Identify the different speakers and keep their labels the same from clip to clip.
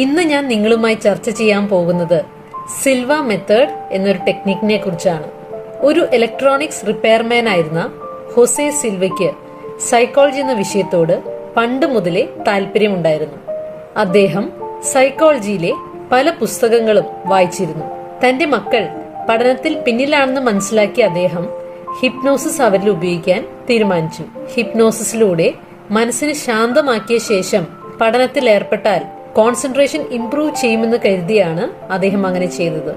Speaker 1: ഇന്ന് ഞാൻ നിങ്ങളുമായി ചർച്ച ചെയ്യാൻ പോകുന്നത് സിൽവ മെത്തേഡ് എന്നൊരു ടെക്നിക്കിനെ കുറിച്ചാണ്. ഒരു ഇലക്ട്രോണിക്സ് റിപ്പയർമാൻ ആയിരുന്ന ഹോസെ സിൽവയ്ക്ക് സൈക്കോളജി എന്ന വിഷയത്തോട് പണ്ട് മുതലേ താല്പര്യമുണ്ടായിരുന്നു. അദ്ദേഹം സൈക്കോളജിയിലെ പല പുസ്തകങ്ങളും വായിച്ചിരുന്നു. തന്റെ മക്കൾ പഠനത്തിൽ പിന്നിലാണെന്ന് മനസ്സിലാക്കിയ അദ്ദേഹം ഹിപ്നോസിസ് അവരിൽ ഉപയോഗിക്കാൻ തീരുമാനിച്ചു. ഹിപ്നോസിസിലൂടെ മനസ്സിനെ ശാന്തമാക്കിയ ശേഷം പഠനത്തിൽ ഏർപ്പെട്ടാൽ കോൺസെൻട്രേഷൻ ഇംപ്രൂവ് ചെയ്യുമെന്ന് കരുതിയാണ് അദ്ദേഹം അങ്ങനെ ചെയ്തത്.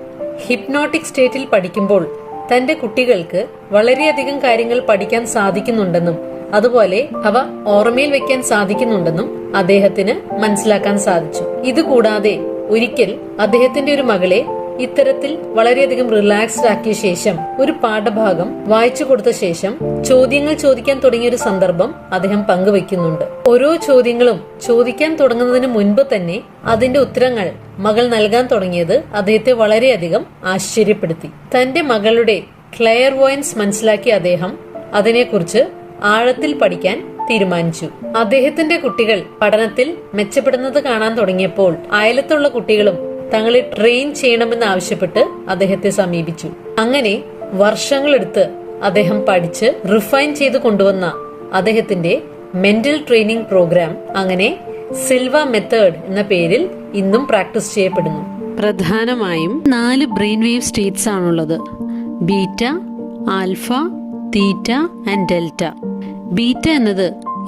Speaker 1: ഹിപ്നോട്ടിക് സ്റ്റേറ്റിൽ പഠിക്കുമ്പോൾ തന്റെ കുട്ടികൾക്ക് വളരെയധികം കാര്യങ്ങൾ പഠിക്കാൻ സാധിക്കുന്നുണ്ടെന്നും അതുപോലെ അവ ഓർമ്മയിൽ വെക്കാൻ സാധിക്കുന്നുണ്ടെന്നും അദ്ദേഹത്തിന് മനസ്സിലാക്കാൻ സാധിച്ചു. ഇതുകൂടാതെ ഒരിക്കൽ അദ്ദേഹത്തിന്റെ ഒരു മകളെ ഇത്തരത്തിൽ വളരെയധികം റിലാക്സ്ഡ് ആക്കിയ ശേഷം ഒരു പാഠഭാഗം വായിച്ചു കൊടുത്ത ശേഷം ചോദ്യങ്ങൾ ചോദിക്കാൻ തുടങ്ങിയ ഒരു സന്ദർഭം അദ്ദേഹം പങ്കുവെക്കുന്നുണ്ട്. ഓരോ ചോദ്യങ്ങളും ചോദിക്കാൻ തുടങ്ങുന്നതിന് മുൻപ് തന്നെ അതിന്റെ ഉത്തരങ്ങൾ മകൾ നൽകാൻ തുടങ്ങിയത് അദ്ദേഹത്തെ വളരെയധികം ആശ്ചര്യപ്പെടുത്തി. തന്റെ മകളുടെ ക്ലെയർ വോയൻസ് മനസ്സിലാക്കിയ അദ്ദേഹം അതിനെക്കുറിച്ച് ആഴത്തിൽ പഠിക്കാൻ തീരുമാനിച്ചു. അദ്ദേഹത്തിന്റെ കുട്ടികൾ പഠനത്തിൽ മെച്ചപ്പെടുന്നത് കാണാൻ തുടങ്ങിയപ്പോൾ അയലത്തുള്ള കുട്ടികളും തങ്ങളെ ട്രെയിൻ ചെയ്യണമെന്ന് ആവശ്യപ്പെട്ട് അദ്ദേഹത്തെ സമീപിച്ചു. അങ്ങനെ വർഷങ്ങളെടുത്ത് അദ്ദേഹം പഠിച്ച് റിഫൈൻ ചെയ്ത് കൊണ്ടുവന്ന അദ്ദേഹത്തിന്റെ മെന്റൽ ട്രെയിനിങ് പ്രോഗ്രാം അങ്ങനെ സിൽവ മെത്തേഡ് എന്ന പേരിൽ ഇന്നും പ്രാക്ടീസ് ചെയ്യപ്പെടുന്നു. പ്രധാനമായും 4 ബ്രെയിൻ വേവ് സ്റ്റേറ്റ്സ് ആണുള്ളത്: beta, alpha, theta and delta. Beta എന്നത്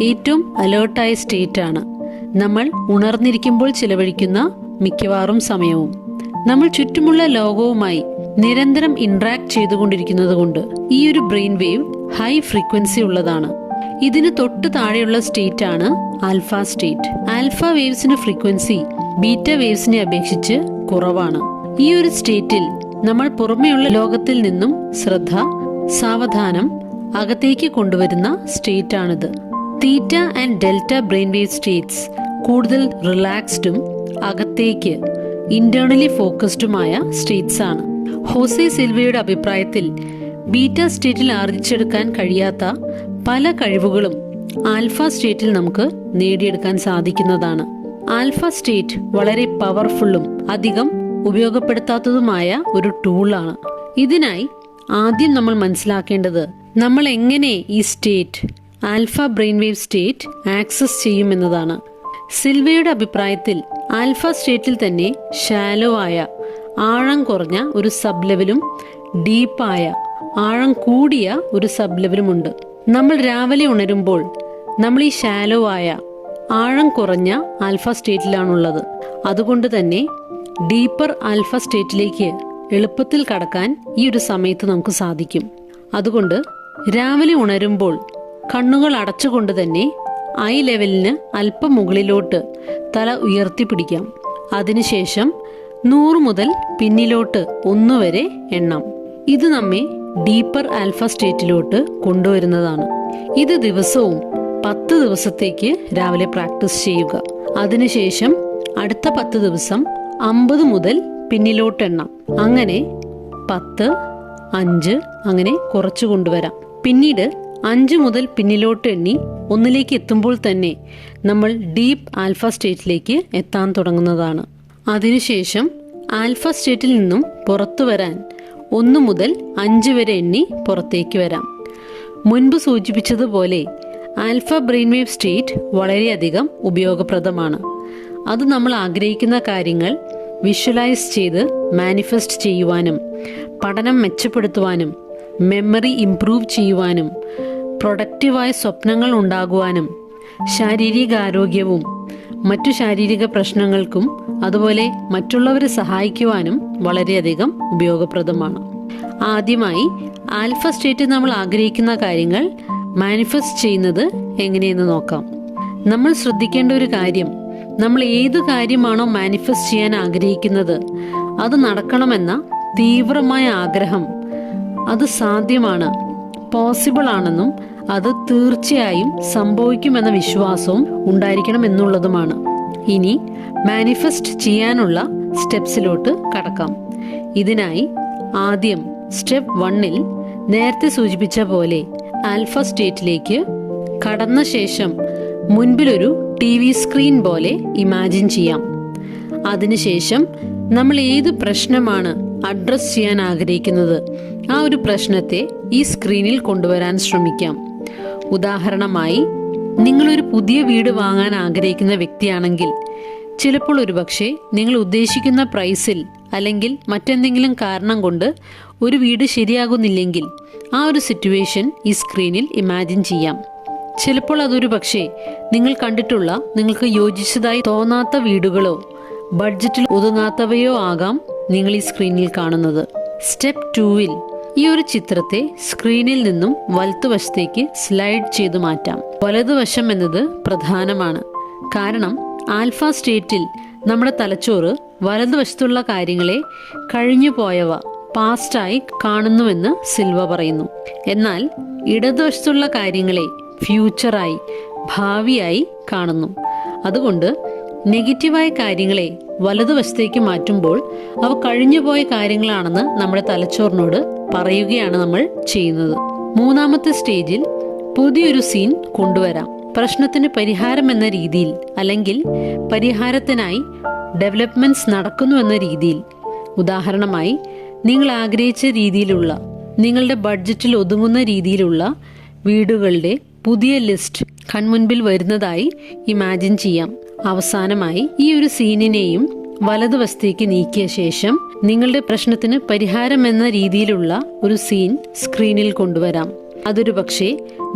Speaker 1: ഏറ്റവും അലേർട്ടായ സ്റ്റേറ്റ് ആണ്. നമ്മൾ ഉണർന്നിരിക്കുമ്പോൾ ചിലവഴിക്കുന്ന മിക്കവാറും സമയവും നമ്മൾ ചുറ്റുമുള്ള ലോകവുമായി നിരന്തരം ഇന്ററാക്ട് ചെയ്തുകൊണ്ടിരിക്കുന്നത് കൊണ്ട് ഈ ഒരു ബ്രെയിൻ വേവ് ഹൈ ഫ്രീക്വൻസി ഉള്ളതാണ്. ഇതിന് തൊട്ട് താഴെയുള്ള സ്റ്റേറ്റ് ആണ് ആൽഫ സ്റ്റേറ്റ്. ആൽഫ വേവ്സിന്റെ ഫ്രീക്വൻസി ബീറ്റ വേവ്സിനെ അപേക്ഷിച്ച് കുറവാണ്. ഈ ഒരു സ്റ്റേറ്റിൽ നമ്മൾ പുറമെയുള്ള ലോകത്തിൽ നിന്നും ശ്രദ്ധ, സാവധാനം അകത്തേക്ക് കൊണ്ടുവരുന്ന സ്റ്റേറ്റ് ആണിത്. Theta and delta brain wave States കൂടുതൽ റിലാക്സ്ഡും അകത്തേക്ക് ഇന്റേണലി ഫോക്കസ്ഡുമായ സ്റ്റേറ്റ്സ് ആണ്. ഹോസെ സിൽവയുടെ അഭിപ്രായത്തിൽ ബീറ്റ സ്റ്റേറ്റിൽ ആർജിച്ചെടുക്കാൻ കഴിയാത്ത പല കഴിവുകളും ആൽഫ സ്റ്റേറ്റിൽ നമുക്ക് നേടിയെടുക്കാൻ സാധിക്കുന്നതാണ്. ആൽഫ സ്റ്റേറ്റ് വളരെ പവർഫുള്ളും അധികം ഉപയോഗപ്പെടുത്താത്തതുമായ ഒരു ടൂളാണ്. ഇതിനായി ആദ്യം നമ്മൾ മനസ്സിലാക്കേണ്ടത് നമ്മൾ എങ്ങനെ ഈ state, alpha brain wave state access ചെയ്യുമെന്നതാണ്. സിൽവയുടെ അഭിപ്രായത്തിൽ ആൽഫ സ്റ്റേറ്റിൽ തന്നെ ഷാലോ ആയ, ആഴം കുറഞ്ഞ ഒരു സബ് ലെവലും ഡീപ്പായ, ആഴം കൂടിയ ഒരു സബ് ലെവലും ഉണ്ട്. നമ്മൾ രാവിലെ ഉണരുമ്പോൾ നമ്മൾ ഈ ഷാലോ ആയ, ആഴം കുറഞ്ഞ ആൽഫ സ്റ്റേറ്റിലാണുള്ളത്. അതുകൊണ്ട് തന്നെ ഡീപ്പർ ആൽഫ സ്റ്റേറ്റിലേക്ക് എളുപ്പത്തിൽ കടക്കാൻ ഈ ഒരു സമയത്ത് നമുക്ക് സാധിക്കും. അതുകൊണ്ട് രാവിലെ ഉണരുമ്പോൾ കണ്ണുകൾ അടച്ചുകൊണ്ട് തന്നെ ഐ ലെവലിന് അല്പം മുകളിലോട്ട് തല ഉയർത്തിപ്പിടിക്കാം. അതിനുശേഷം 100 മുതൽ പിന്നിലോട്ട് 1 വരെ എണ്ണാം. ഇത് നമ്മെ ഡീപ്പർ ആൽഫ സ്റ്റേറ്റിലോട്ട് കൊണ്ടുവരുന്നതാണ്. ഇത് ദിവസവും 10 ദിവസത്തേക്ക് രാവിലെ പ്രാക്ടീസ് ചെയ്യുക. അതിനുശേഷം അടുത്ത 10 ദിവസം 50 മുതൽ പിന്നിലോട്ട് എണ്ണാം. അങ്ങനെ 10, 5 അങ്ങനെ കുറച്ചു കൊണ്ടുവരാം. പിന്നീട് 5 മുതൽ പിന്നിലോട്ട് എണ്ണി 1ലേക്ക് എത്തുമ്പോൾ തന്നെ നമ്മൾ ഡീപ്പ് ആൽഫ സ്റ്റേറ്റിലേക്ക് എത്താൻ തുടങ്ങുന്നതാണ്. അതിനുശേഷം ആൽഫ സ്റ്റേറ്റിൽ നിന്നും പുറത്തു വരാൻ 1 മുതൽ 5 വരെ എണ്ണി പുറത്തേക്ക് വരാം. മുൻപ് സൂചിപ്പിച്ചതുപോലെ ആൽഫ ബ്രെയിൻ വേവ് സ്റ്റേറ്റ് വളരെയധികം ഉപയോഗപ്രദമാണ്. അത് നമ്മൾ ആഗ്രഹിക്കുന്ന കാര്യങ്ങൾ വിഷ്വലൈസ് ചെയ്ത് മാനിഫെസ്റ്റ് ചെയ്യുവാനും, പഠനം മെച്ചപ്പെടുത്തുവാനും, മെമ്മറി ഇംപ്രൂവ് ചെയ്യുവാനും, പ്രൊഡക്റ്റീവായ സ്വപ്നങ്ങൾ ഉണ്ടാകുവാനും, ശാരീരികാരോഗ്യവും മറ്റു ശാരീരിക പ്രശ്നങ്ങൾക്കും അതുപോലെ മറ്റുള്ളവരെ സഹായിക്കുവാനും വളരെയധികം ഉപയോഗപ്രദമാണ്. ആദ്യമായി ആൽഫ സ്റ്റേറ്റ് നമ്മൾ ആഗ്രഹിക്കുന്ന കാര്യങ്ങൾ മാനിഫെസ്റ്റ് ചെയ്യുന്നത് എങ്ങനെയെന്ന് നോക്കാം. നമ്മൾ ശ്രദ്ധിക്കേണ്ട ഒരു കാര്യം, നമ്മൾ ഏത് കാര്യമാണോ മാനിഫെസ്റ്റ് ചെയ്യാൻ ആഗ്രഹിക്കുന്നത് അത് നടക്കണമെന്ന തീവ്രമായ ആഗ്രഹം, അത് സാധ്യമാണ്, പോസിബിൾ ആണെന്നും അത് തീർച്ചയായും സംഭവിക്കുമെന്ന വിശ്വാസവും ഉണ്ടായിരിക്കണം എന്നുള്ളതുമാണ്. ഇനി മാനിഫെസ്റ്റ് ചെയ്യാനുള്ള സ്റ്റെപ്സിലോട്ട് കടക്കാം. ഇതിനായി ആദ്യം സ്റ്റെപ്പ് 1ൽ നേരത്തെ സൂചിപ്പിച്ച പോലെ ആൽഫ സ്റ്റേറ്റിലേക്ക് കടന്ന ശേഷം മുൻപിലൊരു TV സ്ക്രീൻ പോലെ ഇമാജിൻ ചെയ്യാം. അതിനുശേഷം നമ്മൾ ഏത് പ്രശ്നമാണ് അഡ്രസ് ചെയ്യാൻ ആഗ്രഹിക്കുന്നത് ആ ഒരു പ്രശ്നത്തെ ഈ സ്ക്രീനിൽ കൊണ്ടുവരാൻ ശ്രമിക്കാം. ഉദാഹരണമായി, നിങ്ങളൊരു പുതിയ വീട് വാങ്ങാൻ ആഗ്രഹിക്കുന്ന വ്യക്തിയാണെങ്കിൽ ചിലപ്പോൾ ഒരുപക്ഷെ നിങ്ങൾ ഉദ്ദേശിക്കുന്ന പ്രൈസിൽ അല്ലെങ്കിൽ മറ്റെന്തെങ്കിലും കാരണം കൊണ്ട് ഒരു വീട് ശരിയാകുന്നില്ലെങ്കിൽ ആ ഒരു സിറ്റുവേഷൻ ഈ സ്ക്രീനിൽ ഇമാജിൻ ചെയ്യാം. ചിലപ്പോൾ അതൊരു പക്ഷേ നിങ്ങൾ കണ്ടിട്ടുള്ള നിങ്ങൾക്ക് യോജിച്ചതായി തോന്നാത്ത വീടുകളോ ബഡ്ജറ്റിൽ ഒതുങ്ങാത്തവയോ ആകാം നിങ്ങൾ ഈ സ്ക്രീനിൽ കാണുന്നത്. സ്റ്റെപ്പ് 2-ൽ ഈ ഒരു ചിത്രത്തെ സ്ക്രീനിൽ നിന്നും വലതുവശത്തേക്ക് സ്ലൈഡ് ചെയ്തു മാറ്റാം. വലതുവശം എന്നത് പ്രധാനമാണ്. കാരണം ആൽഫ സ്റ്റേറ്റിൽ നമ്മുടെ തലച്ചോറ് വലതുവശത്തുള്ള കാര്യങ്ങളെ കഴിഞ്ഞു പോയവ പാസ്റ്റായി കാണുന്നുവെന്ന് സിൽവ പറയുന്നു. എന്നാൽ ഇടതുവശത്തുള്ള കാര്യങ്ങളെ ഫ്യൂച്ചറായി ഭാവിയായി കാണുന്നു. അതുകൊണ്ട് നെഗറ്റീവായ കാര്യങ്ങളെ വലതുവശത്തേക്ക് മാറ്റുമ്പോൾ അവ കഴിഞ്ഞുപോയ കാര്യങ്ങളാണെന്ന് നമ്മുടെ തലച്ചോറിനോട് പറയുകയാണ് നമ്മൾ ചെയ്യുന്നത്. മൂന്നാമത്തെ സ്റ്റേജിൽ പുതിയൊരു സീൻ കൊണ്ടുവരാം. പ്രശ്നത്തിന് പരിഹാരം എന്ന രീതിയിൽ അല്ലെങ്കിൽ പരിഹാരത്തിനായി ഡെവലപ്മെന്റ്സ് നടക്കുന്നു എന്ന രീതിയിൽ. ഉദാഹരണമായി, നിങ്ങൾ ആഗ്രഹിച്ച രീതിയിലുള്ള നിങ്ങളുടെ ബഡ്ജറ്റിൽ ഒതുങ്ങുന്ന രീതിയിലുള്ള വീടുകളുടെ പുതിയ ലിസ്റ്റ് കൺമുൻപിൽ വരുന്നതായി ഇമാജിൻ ചെയ്യാം. അവസാനമായി ഈ ഒരു സീനിനെയും വലതുവശത്തേക്ക് നീക്കിയ ശേഷം നിങ്ങളുടെ പ്രശ്നത്തിന് പരിഹാരം എന്ന രീതിയിലുള്ള ഒരു സീൻ സ്ക്രീനിൽ കൊണ്ടുവരാം. അതൊരു പക്ഷേ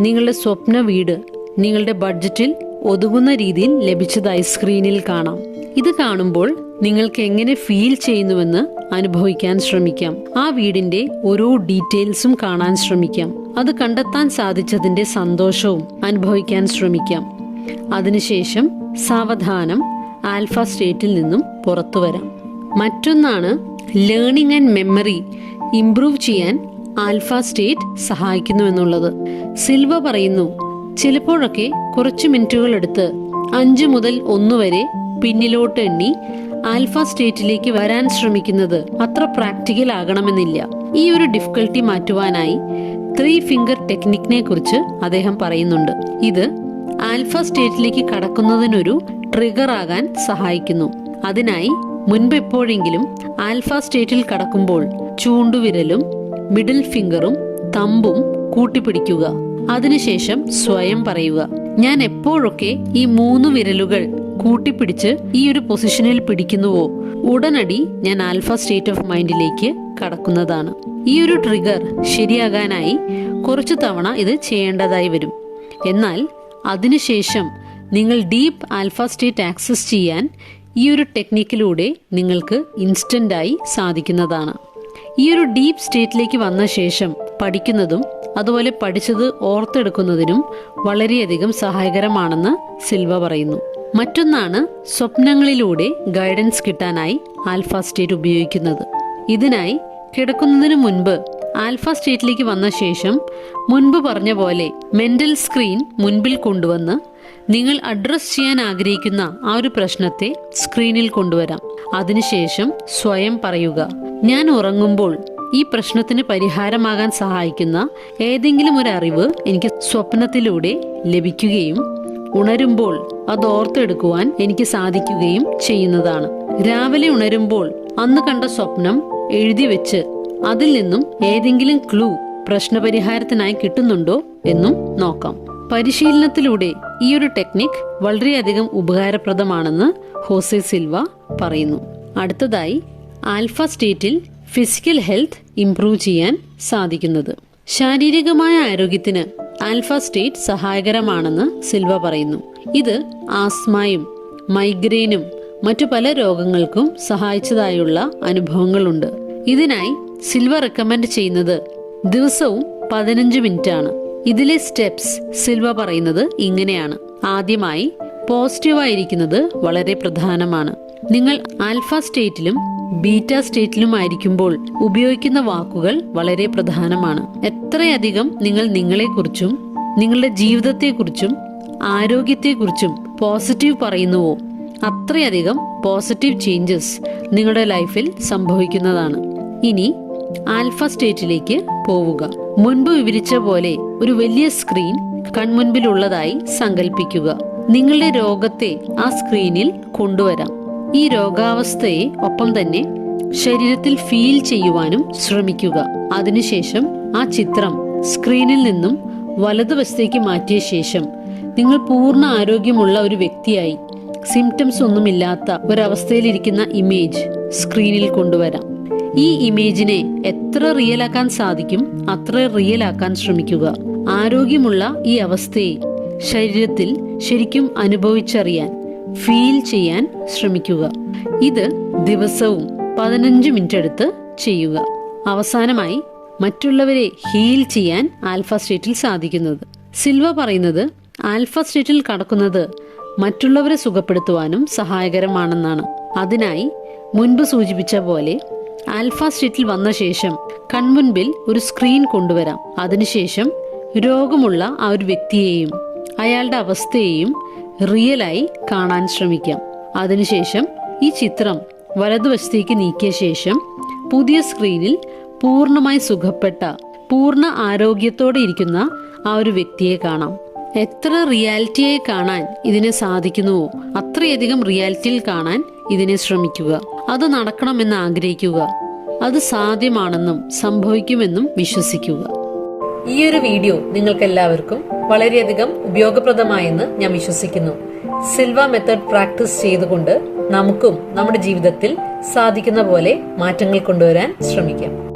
Speaker 1: നിങ്ങളുടെ സ്വപ്ന വീട് നിങ്ങളുടെ ബഡ്ജറ്റിൽ ഒതുങ്ങുന്ന രീതിയിൽ ലഭിച്ചതായി സ്ക്രീനിൽ കാണാം. ഇത് കാണുമ്പോൾ നിങ്ങൾക്ക് എങ്ങനെ ഫീൽ ചെയ്യുന്നുവെന്ന് അനുഭവിക്കാൻ ശ്രമിക്കാം. ആ വീടിന്റെ ഓരോ ഡീറ്റെയിൽസും കാണാൻ ശ്രമിക്കാം. അത് കണ്ടെത്താൻ സാധിച്ചതിന്റെ സന്തോഷവും അനുഭവിക്കാൻ ശ്രമിക്കാം. അതിനുശേഷം സാവധാനം ആൽഫ സ്റ്റേറ്റിൽ നിന്നും പുറത്തു വരാം. മറ്റൊന്നാണ് ലേണിംഗ് ആൻഡ് മെമ്മറി ഇംപ്രൂവ് ചെയ്യാൻ ആൽഫ സ്റ്റേറ്റ് സഹായിക്കുന്നു എന്നുള്ളത്. സിൽവ പറയുന്നു, ചിലപ്പോഴൊക്കെ കുറച്ച് മിനിറ്റുകൾ എടുത്ത് 5 മുതൽ 1 വരെ പിന്നിലോട്ട് എണ്ണി ആൽഫ സ്റ്റേറ്റിലേക്ക് വരാൻ ശ്രമിക്കുന്നത് അത്ര പ്രാക്ടിക്കൽ ആകണമെന്നില്ല. ഈ ഒരു ഡിഫിക്കൽട്ടി മാറ്റുവാനായി 3 ഫിംഗർ ടെക്നിക്കിനെ കുറിച്ച് അദ്ദേഹം പറയുന്നുണ്ട്. ഇത് ആൽഫ സ്റ്റേറ്റിലേക്ക് കടക്കുന്നതിനൊരു ട്രിഗർ ആകാൻ സഹായിക്കുന്നു. അതിനായി മുൻപ് എപ്പോഴെങ്കിലും ആൽഫ സ്റ്റേറ്റിൽ കടക്കുമ്പോൾ ചൂണ്ടുവിരലും മിഡിൽ ഫിംഗറും തമ്പും കൂട്ടിപ്പിടിക്കുക. അതിനുശേഷം സ്വയം പറയുക, ഞാൻ എപ്പോഴൊക്കെ ഈ 3 വിരലുകൾ കൂട്ടിപ്പിടിച്ച് ഈ ഒരു പൊസിഷനിൽ പിടിക്കുന്നുവോ ഉടനടി ഞാൻ ആൽഫ സ്റ്റേറ്റ് ഓഫ് മൈൻഡിലേക്ക് കടക്കുന്നതാണ്. ഈ ഒരു ട്രിഗർ ശരിയാകാനായി കുറച്ചു തവണ ഇത് ചെയ്യേണ്ടതായി വരും. എന്നാൽ അതിനുശേഷം നിങ്ങൾ ഡീപ്പ് ആൽഫ സ്റ്റേറ്റ് ആക്സസ് ചെയ്യാൻ ഈ ഒരു ടെക്നിക്കിലൂടെ നിങ്ങൾക്ക് ഇൻസ്റ്റന്റായി സാധിക്കുന്നതാണ്. ഈ ഒരു ഡീപ്പ് സ്റ്റേറ്റിലേക്ക് വന്ന ശേഷം പഠിക്കുന്നതും അതുപോലെ പഠിച്ചത് ഓർത്തെടുക്കുന്നതിനും വളരെയധികം സഹായകരമാണെന്ന് സിൽവ പറയുന്നു. മറ്റൊന്നാണ് സ്വപ്നങ്ങളിലൂടെ ഗൈഡൻസ് കിട്ടാനായി ആൽഫ സ്റ്റേറ്റ് ഉപയോഗിക്കുന്നത്. ഇതിനായി കിടക്കുന്നതിന് മുൻപ് ആൽഫ സ്റ്റേറ്റിലേക്ക് വന്ന ശേഷം മുൻപ് പറഞ്ഞ പോലെ മെന്റൽ സ്ക്രീൻ മുൻപിൽ കൊണ്ടുവന്ന് നിങ്ങൾ അഡ്രസ് ചെയ്യാൻ ആഗ്രഹിക്കുന്ന ആ ഒരു പ്രശ്നത്തെ സ്ക്രീനിൽ കൊണ്ടുവരാം. അതിനുശേഷം സ്വയം പറയുക, ഞാൻ ഉറങ്ങുമ്പോൾ ഈ പ്രശ്നത്തിന് പരിഹാരമാകാൻ സഹായിക്കുന്ന ഏതെങ്കിലും ഒരു അറിവ് എനിക്ക് സ്വപ്നത്തിലൂടെ ലഭിക്കുകയും ഉണരുമ്പോൾ അത് ഓർത്തെടുക്കുവാൻ എനിക്ക് സാധിക്കുകയും ചെയ്യുന്നതാണ്. രാവിലെ ഉണരുമ്പോൾ അന്ന് കണ്ട സ്വപ്നം എഴുതി വെച്ച് അതിൽ നിന്നും ഏതെങ്കിലും ക്ലൂ പ്രശ്നപരിഹാരത്തിനായി കിട്ടുന്നുണ്ടോ എന്നും നോക്കാം. പരിശീലനത്തിലൂടെ ഈ ഒരു ടെക്നിക് വളരെയധികം ഉപകാരപ്രദമാണെന്ന് ഹോസെ സിൽവ പറയുന്നു. അടുത്തതായി ആൽഫ സ്റ്റേറ്റിൽ ഫിസിക്കൽ ഹെൽത്ത് ഇംപ്രൂവ് ചെയ്യാൻ സാധിക്കുന്നത്. ശാരീരികമായ ആരോഗ്യത്തിന് ആൽഫ സ്റ്റേറ്റ് സഹായകരമാണെന്ന് സിൽവ പറയുന്നു. ഇത് ആസ്മയും മൈഗ്രെയിനും മറ്റു പല രോഗങ്ങൾക്കും സഹായിച്ചതായുള്ള അനുഭവങ്ങളുണ്ട്. ഇതിനായി സിൽവ റെക്കമെൻഡ് ചെയ്യുന്നത് ദിവസവും 15 മിനിറ്റ് ആണ്. ഇതിലെ സ്റ്റെപ്സ് സിൽവ പറയുന്നത് ഇങ്ങനെയാണ്. ആദ്യമായി പോസിറ്റീവായിരിക്കുന്നത് വളരെ പ്രധാനമാണ്. നിങ്ങൾ ആൽഫ സ്റ്റേറ്റിലും ബീറ്റ സ്റ്റേറ്റിലും ആയിരിക്കുമ്പോൾ ഉപയോഗിക്കുന്ന വാക്കുകൾ വളരെ പ്രധാനമാണ്. എത്രയധികം നിങ്ങൾ നിങ്ങളെക്കുറിച്ചും നിങ്ങളുടെ ജീവിതത്തെക്കുറിച്ചും ആരോഗ്യത്തെക്കുറിച്ചും പോസിറ്റീവ് പറയുന്നുവോ അത്രയധികം പോസിറ്റീവ് ചേഞ്ചസ് നിങ്ങളുടെ ലൈഫിൽ സംഭവിക്കുന്നതാണ്. ഇനി ആൽഫ സ്റ്റേറ്റിലേക്ക് പോവുക. മുൻപ് വിവരിച്ച പോലെ ഒരു വലിയ സ്ക്രീൻ കൺമുൻപിലുള്ളതായി സങ്കല്പിക്കുക. നിങ്ങളുടെ രോഗത്തെ ആ സ്ക്രീനിൽ കൊണ്ടുവരാം. ഈ രോഗാവസ്ഥയെ ഒപ്പം തന്നെ ശരീരത്തിൽ ഫീൽ ചെയ്യുവാനും ശ്രമിക്കുക. അതിനുശേഷം ആ ചിത്രം സ്ക്രീനിൽ നിന്നും വലതുവശത്തേക്ക് മാറ്റിയ ശേഷം നിങ്ങൾ പൂർണ്ണ ആരോഗ്യമുള്ള ഒരു വ്യക്തിയായി സിംറ്റംസ് ഒന്നുമില്ലാത്ത ഒരവസ്ഥയിലിരിക്കുന്ന ഇമേജ് സ്ക്രീനിൽ കൊണ്ടുവരാം. ഈ ഇമേജിനെ എത്ര റിയൽ ആക്കാൻ സാധിക്കും അത്ര റിയൽ ആക്കാൻ ശ്രമിക്കുക. ആരോഗ്യമുള്ള ഈ അവസ്ഥയെ ശരീരത്തിൽ ശരിക്കും അനുഭവിച്ചറിയാൻ, ഫീൽ ചെയ്യാൻ ശ്രമിക്കുക. ഇത് ദിവസവും 15 മിനിറ്റ് എടുത്ത് ചെയ്യുക. അവസാനമായി മറ്റുള്ളവരെ ഹീൽ ചെയ്യാൻ ആൽഫ സ്റ്റേറ്റിൽ സാധിക്കുന്നത്. സിൽവ പറയുന്നത് ആൽഫ സ്റ്റേറ്റിൽ കടക്കുന്നത് മറ്റുള്ളവരെ സുഖപ്പെടുത്തുവാനും സഹായകരമാണെന്നാണ്. അതിനായി മുൻപ് സൂചിപ്പിച്ച പോലെ ആൽഫ സ്റ്റേറ്റിൽ വന്ന ശേഷം കൺമുൻപിൽ ഒരു സ്ക്രീൻ കൊണ്ടുവരാം. അതിനുശേഷം രോഗമുള്ള ആ ഒരു വ്യക്തിയെയും അയാളുടെ അവസ്ഥയെയും റിയലായി കാണാൻ ശ്രമിക്കാം. അതിനുശേഷം ഈ ചിത്രം വലതുവശത്തേക്ക് നീക്കിയ ശേഷം പുതിയ സ്ക്രീനിൽ പൂർണ്ണമായി സുഖപ്പെട്ട, പൂർണ്ണ ആരോഗ്യത്തോടെ ഇരിക്കുന്ന ആ ഒരു വ്യക്തിയെ കാണാം. എത്ര റിയാലിറ്റിയെ കാണാൻ ഇതിനെ സാധിക്കുന്നുവോ അത്രയധികം റിയാലിറ്റിയിൽ കാണാൻ ഇതിനെ ശ്രമിക്കുക. അത് നടക്കണമെന്ന് ആഗ്രഹിക്കുക. അത് സാധ്യമാണെന്നും സംഭവിക്കുമെന്നും വിശ്വസിക്കുക. ഈ ഒരു വീഡിയോ നിങ്ങൾക്ക് എല്ലാവർക്കും വളരെയധികം ഉപയോഗപ്രദമായെന്ന് ഞാൻ വിശ്വസിക്കുന്നു. സിൽവ മെത്തേഡ് പ്രാക്ടീസ് ചെയ്തുകൊണ്ട് നമുക്കും നമ്മുടെ ജീവിതത്തിൽ സാധിക്കുന്ന പോലെ മാറ്റങ്ങൾ കൊണ്ടുവരാൻ ശ്രമിക്കാം.